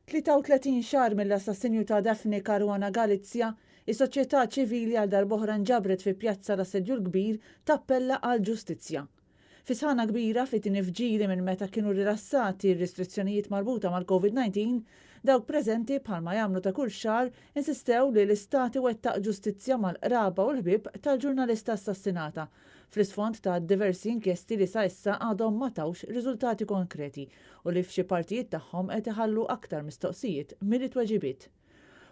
33 xahar mill-assassinju ta' Daphne Caruana Galizia, is-soċjetà ċivili għal darb'oħra nġabret fi pjazza l-Assedju l-Kbir tappella għal ġustizzja. Fi sħana kbira fi tinifġiri minn meta kienu rilassati r-restrizzjonijiet marbuta mal-COVID-19, dawk preżenti bħalma jagħmlu ta' kull xahar insistew li l-istati wettaq ġustizzja mal-qraba u l-ħbieb tal-ġurnalista assassinata, fl-isfond ta' diversi inkjesti li sa issa għadhom ma tawx riżultati konkreti u li f'xi partijiet tagħhom qed iħallu aktar mistoqsijiet milli tweġibiet.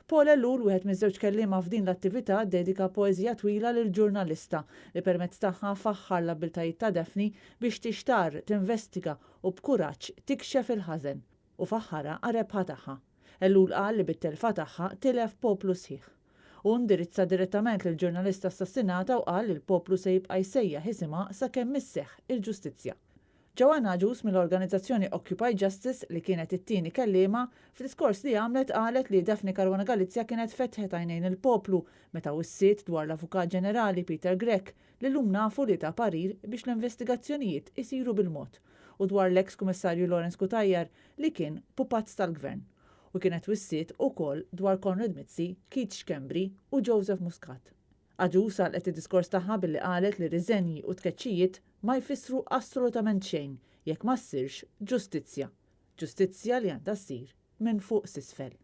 Paul Ellul, wieħed miż-żewġ kelliema f'din l-attività, dedika poeżija twila lil ġurnalista li permezz tagħha faħħar l-abbiltajiet ta' Daphne biex tixtar, tinvestiga u b'kuraġġ tikxef il-ħażen u faħħara għar-rebħa tagħha. Ellul qal li bit-telfa tagħha tilef poplu sħiħ. U ndirizza direttament lill ġurnalista assassinata u qal li l-poplu se jibqa' jsejjaħ isimha sakemm isseħħ il-ġustizzja. Joanna Ġus mill-organizzazzjoni Occupy Justice li kienet it-tieni kelliema f'diskors li għamlet qalet li Daphne Caruana Galizia kienet fetħet għajnejn il-poplu meta wissiet dwar l-Avukat Ġenerali Peter Grech li llum nafu li ta' parir biex l-investigazzjonijiet isiru bil-mod u dwar l-eks kummissarju Lawrence Kutajjar li kien pupazz tal-gvern. U kienet wissiet ukoll dwar Conrad Mizzi, Keith Schembri u Joseph Muscat. Ġus għalqet id-diskors tagħha billi qalet li riżenji u tkeċċijiet ma jfissru assolutament xejn jekk ma ssirx ġustizzja. Ġustizzja li għandha ssir minn fuq s'isfel.